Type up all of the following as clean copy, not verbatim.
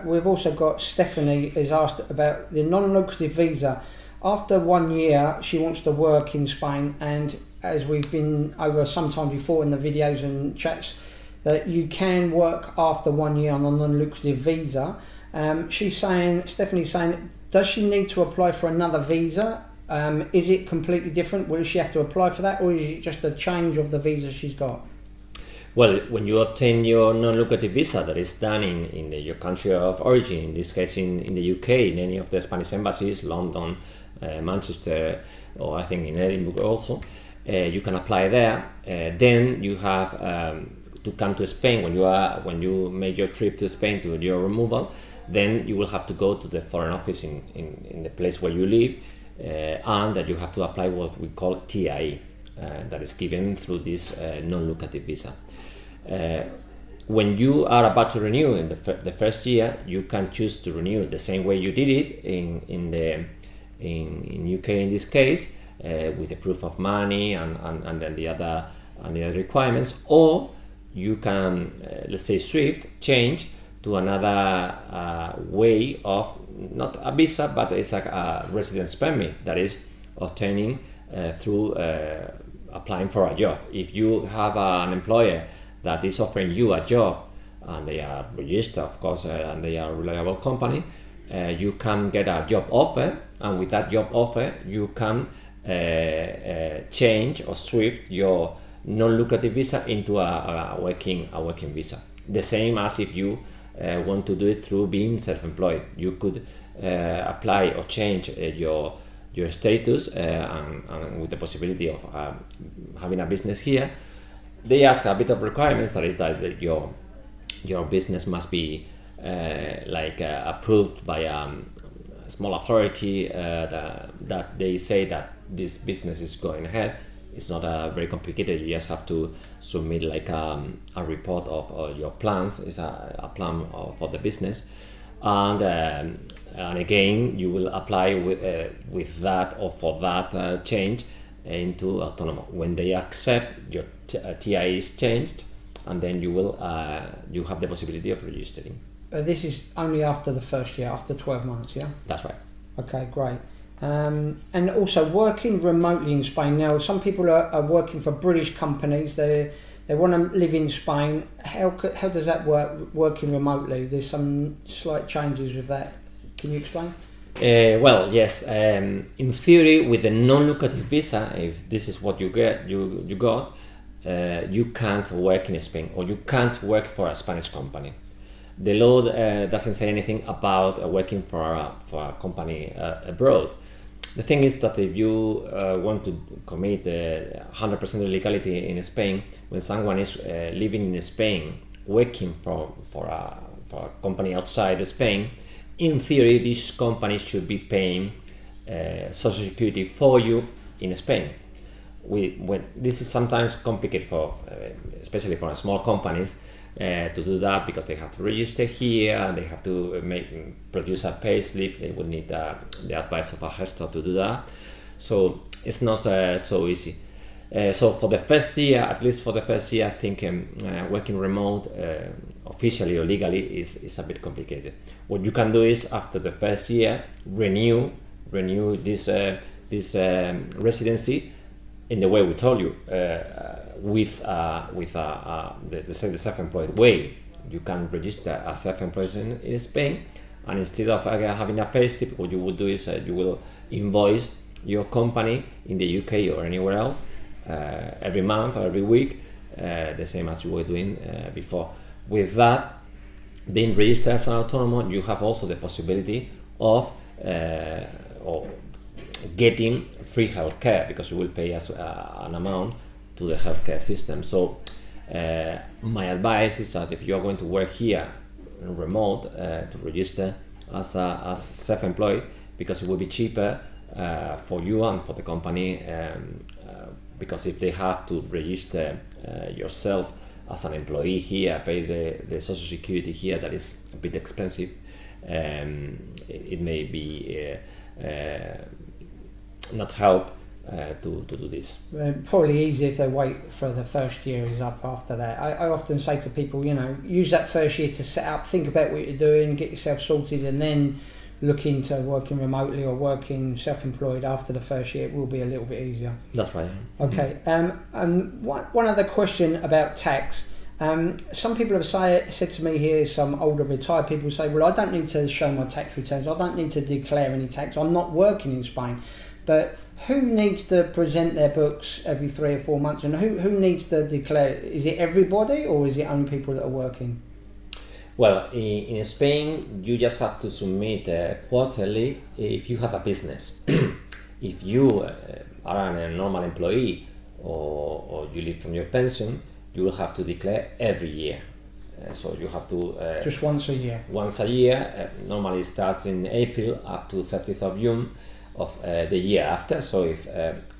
we've also got Stephanie has asked about the non-lucrative visa. After 1 year, she wants to work in Spain, and as we've been over sometime before in the videos and chats, that you can work after 1 year on a non-lucrative visa. Stephanie's saying, does she need to apply for another visa? Is it completely different? Will she have to apply for that, or is it just a change of the visa she's got? Well, when you obtain your non-lucrative visa that is done in your country of origin, in this case in the UK, in any of the Spanish embassies, London, Manchester, or I think in Edinburgh also, you can apply there. Then you have to come to Spain. When you make your trip to Spain to your removal, then you will have to go to the Foreign Office in the place where you live, and that you have to apply what we call TIE, that is given through this non-lucrative visa. When you are about to renew in the first year, you can choose to renew the same way you did it in UK in this case, with the proof of money and then the other requirements, or you can let's say Swift change to another way of not a visa, but it's like a residence permit that is obtaining through applying for a job. If you have an employer that is offering you a job and they are registered, of course, and they are a reliable company, you can get a job offer, and with that job offer you can change or Swift your non-lucrative visa into a working visa. The same as if you want to do it through being self-employed. You could apply or change your status and with the possibility of having a business here. They ask a bit of requirements, that is that your business must be approved by a small authority that they say that this business is going ahead. It's not very complicated. You just have to submit a report of your plans. It's a plan for the business, and again you will apply with that or for that change into autonomous. When they accept, your TI is changed, and then you have the possibility of registering. This is only after the first year, after 12 months, yeah? That's right. Okay, great. And also working remotely in Spain. Now, some people are working for British companies. They want to live in Spain. How does that work, working remotely? There's some slight changes with that. Can you explain? Well, yes. In theory, with a non-lucrative visa, if this is what you got, you can't work in Spain, or you can't work for a Spanish company. The law doesn't say anything about working for a company abroad. The thing is that if you want to commit 100% illegality in Spain, when someone is living in Spain, working for a company outside Spain, in theory, this company should be paying Social Security for you in Spain. This is sometimes complicated especially for small companies, to do that, because they have to register here and they have to produce a pay slip. They would need the advice of a gestor to do that. So it's not so easy. So for the first year, at least for the first year, I think working remote officially or legally is a bit complicated. What you can do is, after the first year, renew this residency in the way we told you, with the self-employed way. You can register as self-employed in Spain, and instead of having a pay slip, what you would do is you will invoice your company in the UK or anywhere else every month or every week, the same as you were doing before. With that, being registered as an autonomous, you have also the possibility of getting free healthcare, because you will pay an amount to the healthcare system. So my advice is that if you are going to work here remote, to register as self-employed, because it will be cheaper for you and for the company, because if they have to register yourself as an employee here, pay the Social Security here, that is a bit expensive. It may be not help to do this. Probably easy if they wait for the first year is up after that. I often say to people, use that first year to set up, think about what you're doing, get yourself sorted, and then look into working remotely or working self-employed after the first year. It will be a little bit easier. That's right. Okay. And one other question about tax. Some people have said to me here, some older retired people say, well, I don't need to show my tax returns. I don't need to declare any tax. I'm not working in Spain. But who needs to present their books every 3 or 4 months? And who needs to declare? Is it everybody or is it only people that are working? Well, in Spain, you just have to submit quarterly if you have a business. If you are a normal employee or you live from your pension, you will have to declare every year. So you have to... just once a year? Once a year. Normally it starts in April up to 30th of June of the year after. So if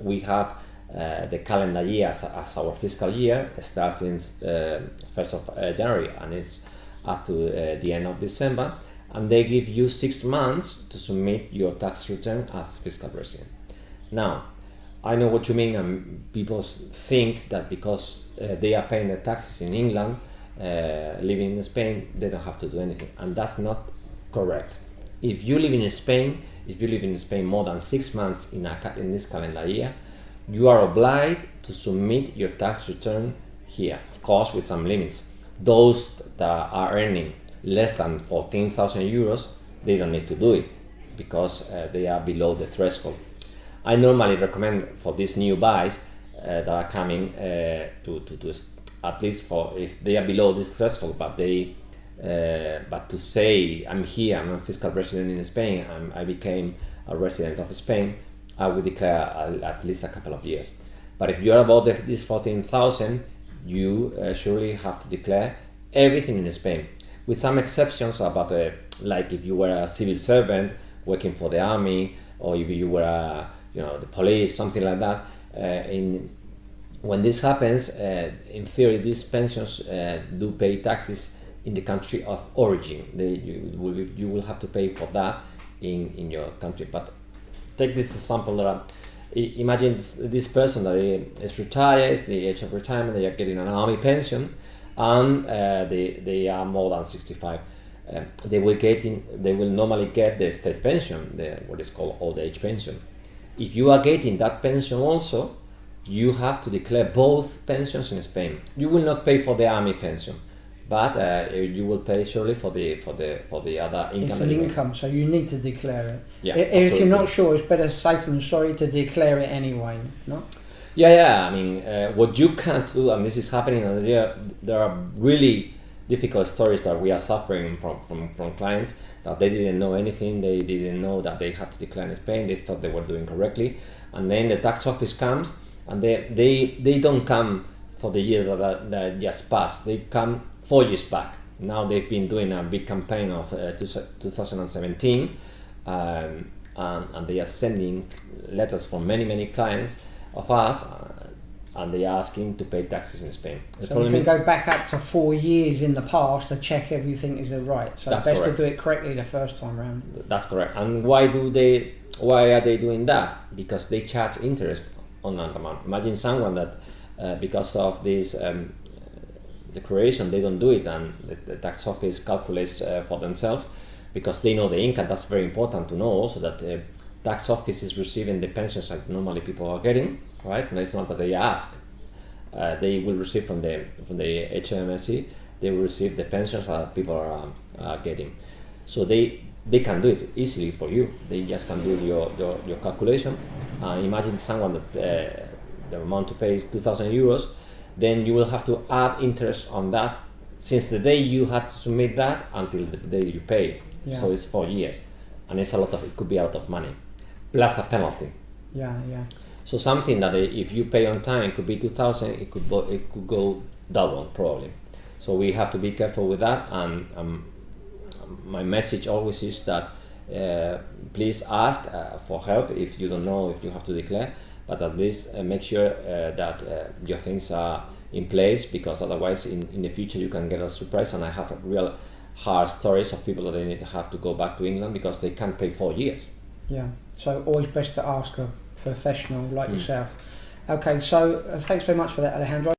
we have the calendar year as our fiscal year, it starts in 1st of January and it's up to the end of December, and they give you 6 months to submit your tax return as fiscal resident. Now, I know what you mean, and people think that because they are paying the taxes in England, living in Spain, they don't have to do anything, and that's not correct. If you live in Spain, more than 6 months in this calendar year, you are obliged to submit your tax return here, of course with some limits. Those that are earning less than 14,000 euros, they don't need to do it because they are below the threshold. I normally recommend for these new buys that are coming to at least for if they are below this threshold, but to say I'm a fiscal resident in Spain, I became a resident of Spain, I will declare at least a couple of years. But if you are above this 14,000, you surely have to declare everything in Spain, with some exceptions about like if you were a civil servant working for the army, or if you were the police, something like that. When this happens, in theory, these pensions do pay taxes in the country of origin. You will have to pay for that in your country. But take this example that imagine this person that is retired, it's the age of retirement, they are getting an army pension, and they are more than 65. They will normally get the state pension, what is called old age pension. If you are getting that pension also, you have to declare both pensions in Spain. You will not pay for the army pension, but you will pay surely for the other income. It's an income, so you need to declare it. Yeah, if you're not sure, it's better safe than sorry to declare it anyway, no? Yeah. I mean, what you can't do, and this is happening, and there are really difficult stories that we are suffering from clients that they didn't know anything. They didn't know that they had to declare in Spain. They thought they were doing correctly, and then the tax office comes, and they don't come for the year that just passed. They come 4 years back. Now they've been doing a big campaign of 2017, and they are sending letters from many clients of us, and they are asking to pay taxes in Spain. So you can go back up to 4 years in the past to check everything is right. So it's best to do it correctly the first time round. That's correct. And why are they doing that? Because they charge interest on that amount. Imagine someone that because of this declaration they don't do it, and the tax office calculates for themselves because they know the income. That's very important to know also, that the tax office is receiving the pensions that normally people are getting, right? And it's not that they ask. They will receive from the HMRC, they will receive the pensions that people are getting. So they can do it easily for you. They just can do your calculation. Imagine someone that the amount to pay is 2,000 euros, then you will have to add interest on that since the day you had to submit that until the day you pay. Yeah. So it's 4 years, and it could be a lot of money, plus a penalty. Yeah. So something that if you pay on time, it could be 2,000. It could go double probably. So we have to be careful with that. And my message always is that please ask for help if you don't know if you have to declare, but at least make sure that your things are in place, because otherwise in the future you can get a surprise. And I have real hard stories of people that they have to go back to England because they can't pay 4 years. Yeah, so always best to ask a professional like yourself. Okay, so thanks very much for that, Alejandro.